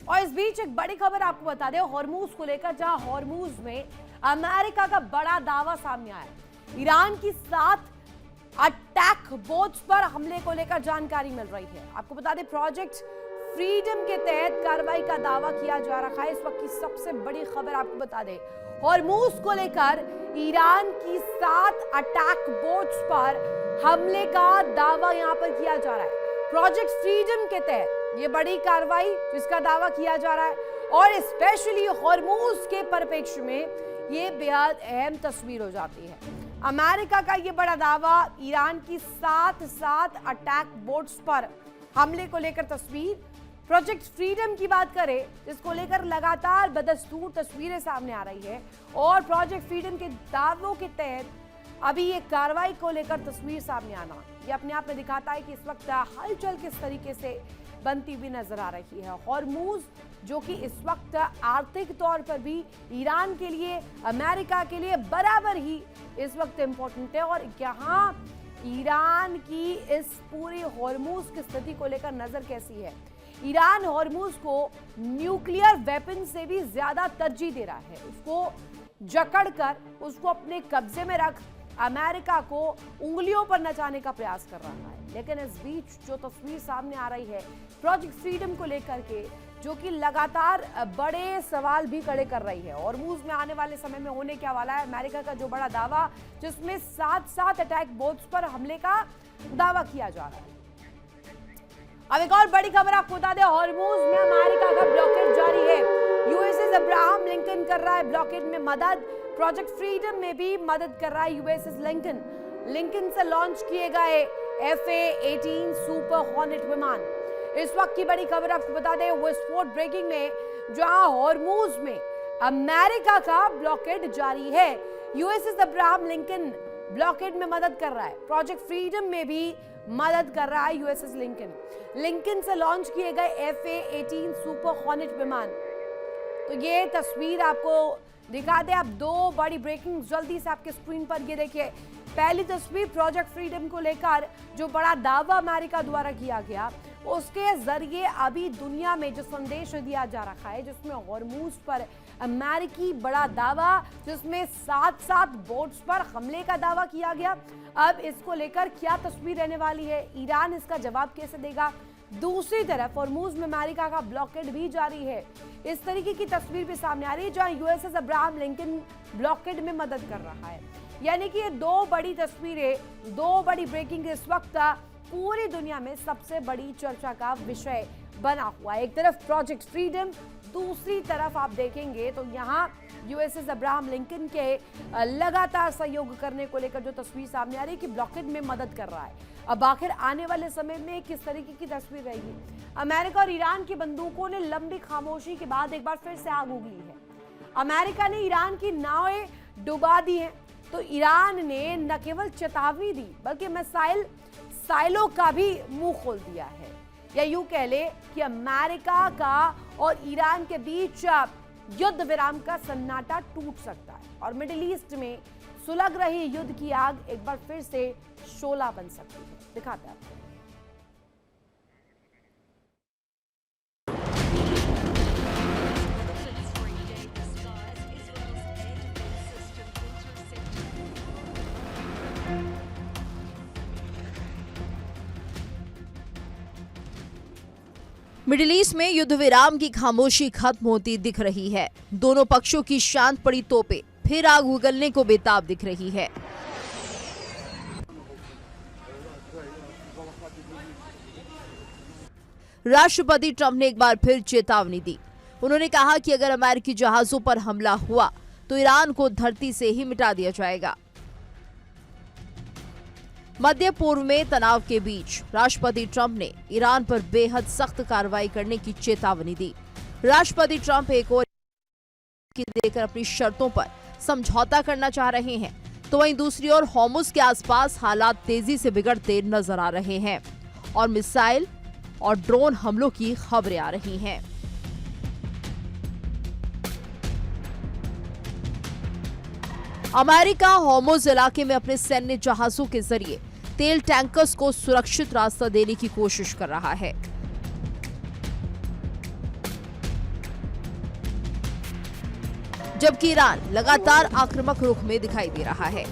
और इस बीच एक बड़ी खबर आपको बता दें हॉर्मूज को लेकर, जहां हॉर्मूज में अमेरिका का बड़ा दावा सामने आया। ईरान की 7 अटैक बोट्स पर हमले को लेकर जानकारी मिल रही है। आपको बता दें प्रोजेक्ट फ्रीडम के तहत कार्रवाई का दावा किया जा रहा है। इस वक्त की सबसे बड़ी खबर आपको बता दें हॉर्मूज को लेकर ईरान की 7 अटैक बोट्स पर हमले का दावा यहां पर किया जा रहा है। प्रोजेक्ट फ्रीडम के तहत ये बड़ी कार्रवाई जिसका दावा किया जा रहा है और स्पेशली हॉर्मूज के परिप्रेक्ष्य में ये बेहद अहम तस्वीर हो जाती है। अमेरिका का ये बड़ा दावा, ईरान की 7 अटैक बोट्स पर हमले को लेकर तस्वीर। प्रोजेक्ट फ्रीडम की बात करें जिसको लेकर लगातार बदस्तूर तस्वीरें सामने आ रही है और प्रोजेक्ट फ्रीडम के दावों के तहत अभी ये कार्रवाई को लेकर तस्वीर सामने आना ये अपने आप में दिखाता है कि इस वक्त हलचल किस तरीके से बनती हुई नजर आ रही है। हॉर्मूज जो कि इस वक्त आर्थिक तौर पर भी ईरान के लिए, अमेरिका के लिए बराबर ही इस वक्त इंपॉर्टेंट है और यहाँ ईरान की इस पूरी हॉर्मूज की स्थिति को लेकर नजर कैसी है। ईरान हॉर्मूज को न्यूक्लियर वेपन से भी ज्यादा तरजीह दे रहा है, उसको जकड़कर उसको अपने कब्जे में रख अमेरिका को उंगलियों पर नचाने का प्रयास कर रहा है। लेकिन इस बीच जो तस्वीर सामने आ रही है प्रोजेक्ट फ्रीडम को लेकर के, जो कि लगातार बड़े सवाल भी खड़े कर रही है। हॉर्मूज में आने वाले समय में होने क्या वाला है, अमेरिका का जो बड़ा दावा जिसमें 7 अटैक बोट्स पर हमले का दावा किया जा रहा है। अब एक और बड़ी खबर आपको बता दें हॉर्मूज में अमेरिका का ब्लॉकेड जारी है। यूएसएस अब्राहम लिंकन कर रहा है ब्लॉकेड में मदद। प्रोजेक्ट फ्रीडम में भी मदद कर रहा है यूएसएस लिंकन। लिंकन से लॉन्च किए गए FA-18 सुपर हॉर्नेट विमान। इस वक्त की बड़ी खबर आपको बता दें विस्फोट ब्रेकिंग में, जहां हॉर्मूज में अमेरिका का ब्लॉकेड जारी है। यूएसएस अब्राहम लिंकन ब्लॉकेड में मदद कर रहा है। प्रोजेक्ट फ्रीडम में भी मदद कर रहा है यूएसएस लिंकन। लिंकन से लॉन्च किए गए FA-18 सुपर हॉर्नेट विमान। तो ये तस्वीर आपको दिखा दे। आप 2 बड़ी ब्रेकिंग जल्दी से आपके स्क्रीन पर ये देखिए। पहली तस्वीर प्रोजेक्ट फ्रीडम को लेकर जो बड़ा दावा अमेरिका द्वारा किया गया, उसके जरिए अभी दुनिया में जो संदेश दिया जा रहा है, जिसमें हॉर्मूज पर अमेरिकी बड़ा दावा, जिसमें 7 बोट्स पर हमले का दावा किया गया। अब इसको लेकर क्या तस्वीर रहने वाली है, ईरान इसका जवाब कैसे देगा। दूसरी तरफ हॉर्मूज में अमेरिका का ब्लॉकेड भी जारी है। इस तरीके की तस्वीर भी सामने आ रही है जहां यूएसएस अब्राहम लिंकन ब्लॉकेड में मदद कर रहा है। यानी कि ये 2 बड़ी तस्वीरें, 2 बड़ी ब्रेकिंग इस वक्त पूरी दुनिया में सबसे बड़ी चर्चा का विषय बना हुआ है। एक तरफ प्रोजेक्ट फ्रीडम, दूसरी तरफ आप देखेंगे तो यहाँ यूएसएस अब्राहम लिंकन के लगातार सहयोग करने को लेकर जो तस्वीर सामने आ रही है कि ब्लॉकेड में मदद कर रहा है। अब आखिर आने वाले समय में किस तरीके की तस्वीर रहेगी। अमेरिका और ईरान की बंदूकों ने लंबी खामोशी के बाद एक बार फिर से आग उगली है। अमेरिका ने ईरान की नावें डुबा दी हैं, तो ईरान ने न केवल चेतावनी दी बल्कि मिसाइलों का भी मुंह खोल दिया है। या यूं कह ले कि अमेरिका का और ईरान के बीच युद्ध विराम का सन्नाटा टूट सकता है और मिडिल ईस्ट में सुलग रही युद्ध की आग एक बार फिर से शोला बन सकती है। दिखाते हैं आपको। मिडिल ईस्ट में युद्ध विराम की खामोशी खत्म होती दिख रही है। दोनों पक्षों की शांत पड़ी तोपें फिर आग उगलने को बेताब दिख रही है। राष्ट्रपति ट्रंप ने एक बार फिर चेतावनी दी। उन्होंने कहा कि अगर अमेरिकी जहाजों पर हमला हुआ तो ईरान को धरती से ही मिटा दिया जाएगा। मध्य पूर्व में तनाव के बीच राष्ट्रपति ट्रंप ने ईरान पर बेहद सख्त कार्रवाई करने की चेतावनी दी। राष्ट्रपति ट्रंप एक और देकर अपनी शर्तों पर समझौता करना चाह रहे हैं, तो वहीं दूसरी ओर हॉर्मुज के आसपास हालात तेजी से बिगड़ते नजर आ रहे हैं और मिसाइल और ड्रोन हमलों की खबरें आ रही हैं। अमेरिका हॉर्मुज इलाके में अपने सैन्य जहाजों के जरिए तेल टैंकर्स को सुरक्षित रास्ता देने की कोशिश कर रहा है। जबकि ईरान लगातार आक्रामक रुख में दिखाई दे रहा है।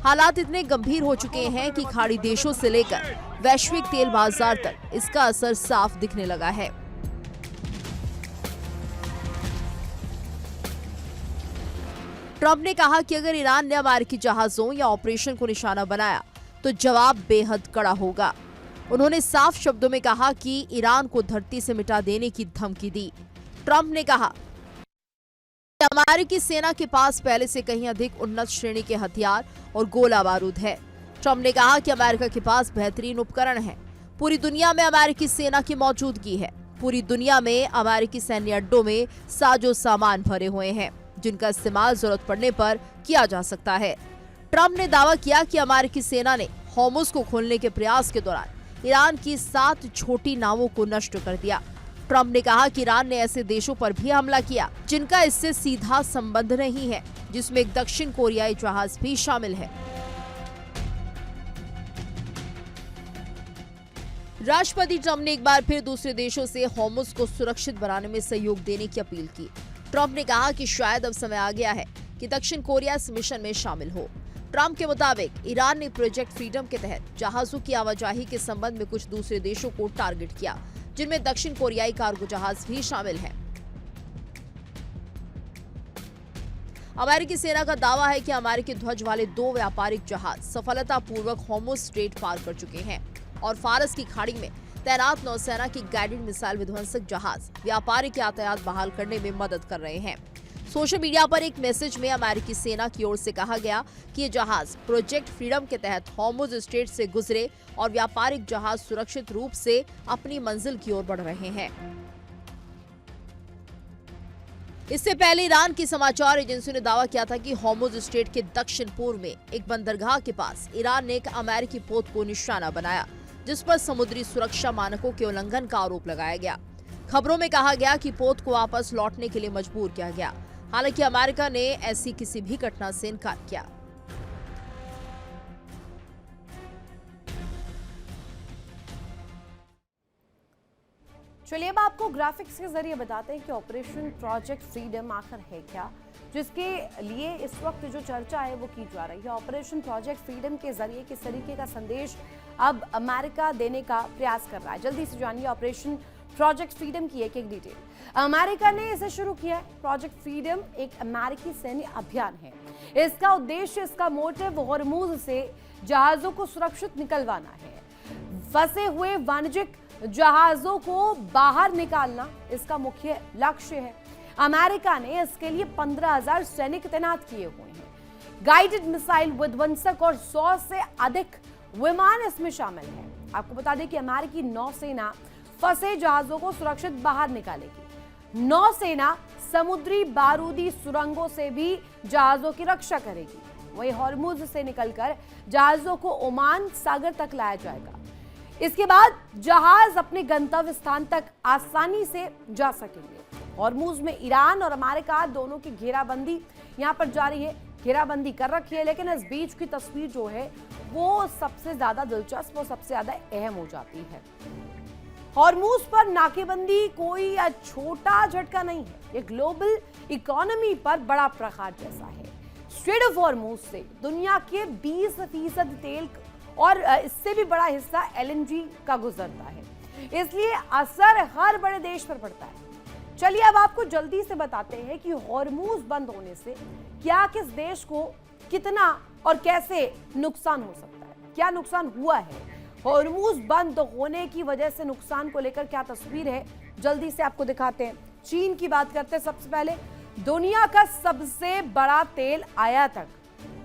हालात इतने गंभीर हो चुके हैं कि खाड़ी देशों से लेकर वैश्विक तेल बाजार तक इसका असर साफ दिखने लगा है। ट्रंप ने कहा कि अगर ईरान ने अमेरिकी जहाजों या ऑपरेशन को निशाना बनाया तो जवाब बेहद कड़ा होगा। उन्होंने साफ शब्दों में कहा कि ईरान को धरती से मिटा देने की धमकी दी। ट्रंप ने कहा कि अमेरिकी सेना के पास पहले से कहीं अधिक उन्नत श्रेणी के हथियार और गोला बारूद है। ट्रंप ने कहा कि अमेरिका के पास बेहतरीन उपकरण है। पूरी दुनिया में अमेरिकी सेना की मौजूदगी है। पूरी दुनिया में अमेरिकी सैन्य अड्डों में साजो सामान भरे हुए हैं जिनका इस्तेमाल जरूरत पड़ने पर किया जा सकता है। ट्रंप ने दावा किया कि अमेरिकी सेना ने हॉर्मुज़ को खोलने के प्रयास के दौरान ईरान की 7 छोटी नावों को नष्ट कर दिया। ट्रंप ने कहा कि ईरान ने ऐसे देशों पर भी हमला किया जिनका इससे सीधा संबंध नहीं है, जिसमें एक दक्षिण कोरियाई जहाज भी शामिल है। राष्ट्रपति ट्रंप ने एक बार फिर दूसरे देशों से हॉर्मुज़ को सुरक्षित बनाने में सहयोग देने की अपील की। ट्रंप ने कहा कि शायद अब समय आ गया है कि दक्षिण कोरिया इस मिशन में शामिल हो। ट्रंप के मुताबिक ईरान ने प्रोजेक्ट फ्रीडम के तहत जहाजों की आवाजाही के संबंध में कुछ दूसरे देशों को टारगेट किया, जिनमें दक्षिण कोरियाई कार्गो जहाज भी शामिल हैं। अमेरिकी सेना का दावा है कि अमेरिकी ध्वज वाले 2 व्यापारिक जहाज सफलतापूर्वक हॉर्मुज़ स्ट्रेट पार कर चुके हैं और फारस की खाड़ी में तैनात नौसेना की गाइडेड मिसाइल विध्वंसक जहाज व्यापारिक यातायात बहाल करने में मदद कर रहे हैं। सोशल मीडिया पर एक मैसेज में अमेरिकी सेना की ओर से कहा गया कि ये जहाज प्रोजेक्ट फ्रीडम के तहत हॉर्मुज़ स्ट्रेट से गुजरे और व्यापारिक जहाज सुरक्षित रूप से अपनी मंजिल की ओर बढ़ रहे हैं। इससे पहले ईरान की समाचार एजेंसी ने दावा किया था कि हॉर्मुज़ स्ट्रेट के दक्षिण पूर्व में एक बंदरगाह के पास ईरान ने एक अमेरिकी पोत को निशाना बनाया, जिस पर समुद्री सुरक्षा मानकों के उल्लंघन का आरोप लगाया गया। खबरों में कहा गया कि पोत को वापस लौटने के लिए मजबूर किया गया। हालांकि अमेरिका ने ऐसी किसी भी घटना से इनकार किया। चलिए अब आपको ग्राफिक्स के जरिए बताते हैं कि ऑपरेशन प्रोजेक्ट फ्रीडम आखिर है क्या, जिसके लिए इस वक्त जो चर्चा है वो की जा रही है। ऑपरेशन प्रोजेक्ट फ्रीडम के जरिए किस तरीके का संदेश अब अमेरिका देने का प्रयास कर रहा है, जल्दी से जानिए ऑपरेशन प्रोजेक्ट फ्रीडम की एक डिटेल। अमेरिका ने इसे शुरू किया है। प्रोजेक्ट फ्रीडम एक अमेरिकी सैन्य अभियान है। इसका उद्देश्य, इसका मोटिव हॉर्मुज़ से जहाजों को सुरक्षित निकलवाना है। फंसे हुए वाणिज्यिक जहाजों को बाहर निकालना इसका मुख्य लक्ष्य है। अमेरिका ने इसके लिए 15,000 सैनिक तैनात किए हुए हैं। गाइडेड मिसाइल विध्वंसक और 100 से अधिक विमान इसमें शामिल हैं। आपको बता दें कि अमेरिकी नौसेना फंसे जहाजों को सुरक्षित बाहर निकालेगी। नौसेना समुद्री बारूदी सुरंगों से भी जहाजों की रक्षा करेगी। वहीं हॉर्मुज़ से निकलकर जहाजों को ओमान सागर तक लाया जाएगा। इसके बाद जहाज अपने गंतव्य स्थान तक आसानी से जा सकेंगे। हॉर्मुज़ में ईरान और अमेरिका दोनों की घेराबंदी यहां पर जारी है, घेराबंदी कर रखी है। लेकिन इस बीच की तस्वीर जो है वो सबसे ज्यादा दिलचस्प और सबसे ज्यादा अहम हो जाती है। हॉर्मुज़ पर नाकेबंदी कोई छोटा झटका नहीं है, ये ग्लोबल इकोनॉमी पर बड़ा प्रहार जैसा है। स्ट्रेट ऑफ हॉर्मुज़ से दुनिया के 20% तेल और इससे भी बड़ा हिस्सा एलएनजी का गुजरता है, इसलिए असर हर बड़े देश पर पड़ता है। चलिए अब आपको जल्दी से बताते हैं कि हॉर्मुज़ बंद होने से क्या किस देश को कितना और कैसे नुकसान हो सकता है, क्या नुकसान हुआ है, हॉर्मुज़ बंद होने की वजह से नुकसान को लेकर क्या तस्वीर है, जल्दी से आपको दिखाते हैं। चीन की बात करते हैं सबसे पहले। दुनिया का सबसे बड़ा तेल आयातक,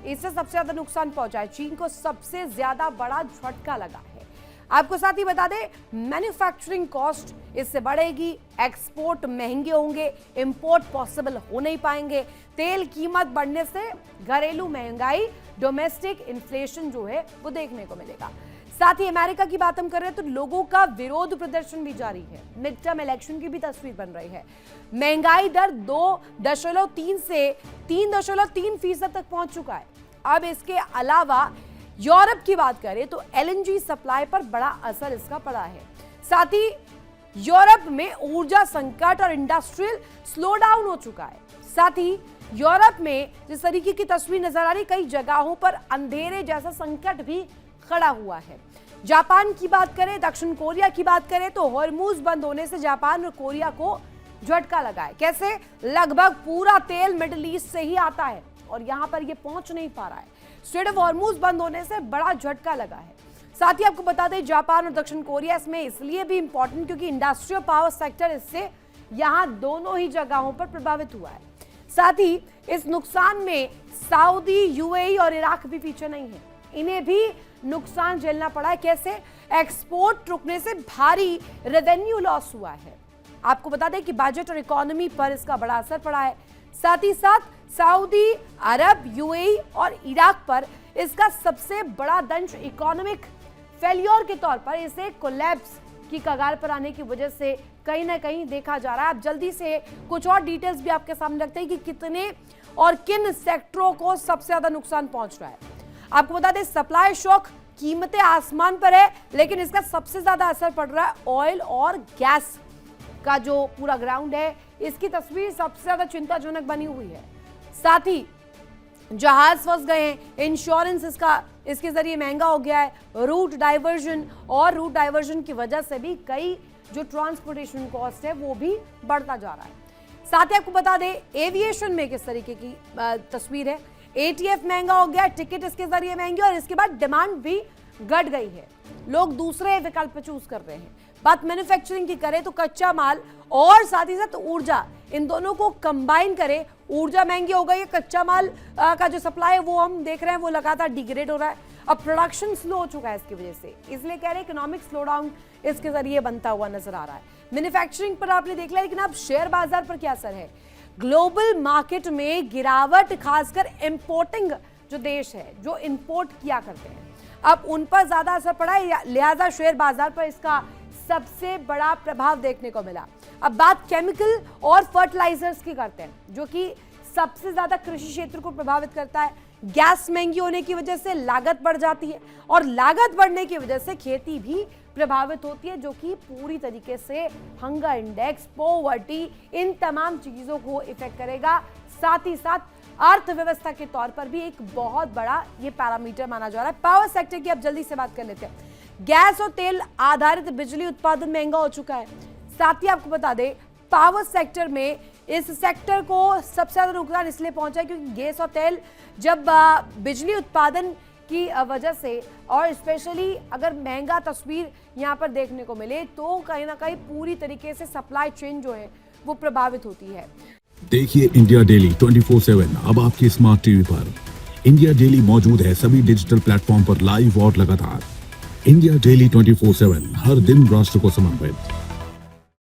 इससे सबसे ज्यादा नुकसान पहुंचा है। चीन को सबसे ज्यादा बड़ा झटका लगा है। आपको साथ ही बता दें, मैन्युफैक्चरिंग कॉस्ट इससे बढ़ेगी, एक्सपोर्ट महंगे होंगे, इंपोर्ट पॉसिबल हो नहीं पाएंगे। तेल कीमत बढ़ने से घरेलू महंगाई, डोमेस्टिक इन्फ्लेशन जो है वो देखने को मिलेगा। साथ ही अमेरिका की बात हम कर रहे हैं तो लोगों का विरोध प्रदर्शन भी जारी है। मिड टर्म इलेक्शन की भी तस्वीर बन रही है। महंगाई दर 2.3 से 3.3% तक पहुंच चुका है। अब इसके अलावा यूरोप की बात करें तो एलएनजी सप्लाई पर बड़ा असर इसका पड़ा है। साथ ही यूरोप में ऊर्जा संकट और इंडस्ट्रियल स्लो डाउन हो चुका है। साथ ही यूरोप में जिस तरीके की तस्वीर नजर आ रही, कई जगहों पर अंधेरे जैसा संकट भी खड़ा हुआ है। जापान की बात करें, दक्षिण कोरिया की बात करें तो हॉर्मूज बंद होने से जापान और कोरिया को झटका लगा है। कैसे? लगभग पूरा तेल मिडिल ईस्ट से ही आता है और यहां पर यह पहुंच नहीं पा रहा है। स्ट्रेट ऑफ हॉर्मूज बंद होने से बड़ा झटका लगा है। साथ ही आपको बता दें, जापान और दक्षिण कोरिया इसमें इसलिए भी इंपॉर्टेंट क्योंकि इंडस्ट्रियल पावर सेक्टर इससे यहां दोनों ही जगहों पर प्रभावित हुआ है। साथ ही इस नुकसान में सऊदी, यूएई और इराक भी पीछे नहीं है, इन्हें भी नुकसान झेलना पड़ा है। कैसे? एक्सपोर्ट रुकने से भारी रेवेन्यू लॉस हुआ है। आपको बता दें कि बजट और इकोनॉमी पर इसका बड़ा असर पड़ा है। साथ ही साथ सऊदी अरब, यूएई और इराक पर इसका सबसे बड़ा दंश इकोनॉमिक फेल्योर के तौर पर, इसे कोलैप्स की कगार पर आने की वजह से कहीं ना कहीं देखा जा रहा है। अब जल्दी से कुछ और डिटेल्स भी आपके सामने रखते हैं कि कितने और किन सेक्टरों को सबसे ज्यादा नुकसान पहुंच रहा है। आपको बता दें, सप्लाई शॉक, कीमतें आसमान पर है, लेकिन इसका सबसे ज्यादा असर पड़ रहा है ऑयल और गैस का जो पूरा ग्राउंड है, इसकी तस्वीर सबसे ज्यादा चिंताजनक बनी हुई है। साथ ही जहाज फंस गए हैं, इंश्योरेंस इसके जरिए महंगा हो गया है, रूट डाइवर्जन की वजह से भी कई जो ट्रांसपोर्टेशन कॉस्ट है वो भी बढ़ता जा रहा है। साथ ही आपको बता दें, एविएशन में किस तरीके की तस्वीर है। एटीएफ महंगा हो गया, टिकट इसके जरिए महंगे और इसके बाद डिमांड भी घट गई है। लोग दूसरे विकल्प चूज कर रहे हैं। बात मैन्युफैक्चरिंग की करें तो कच्चा माल और साथ ही साथ ऊर्जा, इन दोनों को कंबाइन करें, ऊर्जा महंगी हो गई है, कच्चा माल का जो सप्लाई है वो हम देख रहे हैं वो लगातार डिग्रेड हो रहा है। अब प्रोडक्शन स्लो हो चुका है इसकी वजह से, इसलिए कह रहे हैं इकोनॉमिक स्लोडाउन इसके जरिए बनता हुआ नजर आ रहा है। मैन्युफैक्चरिंग पर आपने देख लिया, लेकिन अब शेयर बाजार पर क्या असर है? ग्लोबल मार्केट में गिरावट, खासकर इंपोर्टिंग जो देश है, जो इंपोर्ट किया करते हैं, अब उन पर ज्यादा असर पड़ा है, लिहाजा शेयर बाजार पर इसका सबसे बड़ा प्रभाव देखने को मिला। अब बात केमिकल और फर्टिलाइजर्स की करते हैं, जो कि सबसे ज्यादा कृषि क्षेत्र को प्रभावित करता है। गैस महंगी होने की वजह से लागत बढ़ जाती है और लागत बढ़ने की वजह से खेती भी प्रभावित होती है, जो कि पूरी तरीके से हंगर इंडेक्स, पॉवर्टी, इन तमाम चीजों को इफेक्ट करेगा। साथ ही साथ अर्थव्यवस्था के तौर पर भी एक बहुत बड़ा ये पैरामीटर माना जा रहा है। पावर सेक्टर की अब जल्दी से बात कर लेते हैं। गैस और तेल आधारित बिजली उत्पादन महंगा हो चुका है। साथ ही आपको बता दें, पावर सेक्टर में इस सेक्टर को सबसे ज्यादा नुकसान इसलिए पहुंचा है क्योंकि गैस और तेल जब बिजली उत्पादन की वजह से, और स्पेशली अगर महंगा तस्वीर यहां पर देखने को मिले तो कहीं ना कहीं पूरी तरीके से सप्लाई चेन जो है वो प्रभावित होती है। देखिए इंडिया डेली 24/7 अब आपके स्मार्ट टीवी पर। इंडिया डेली मौजूद है सभी डिजिटल प्लेटफॉर्म पर लाइव और लगातार। इंडिया डेली 24/7 हर दिन राष्ट्र को समर्पित।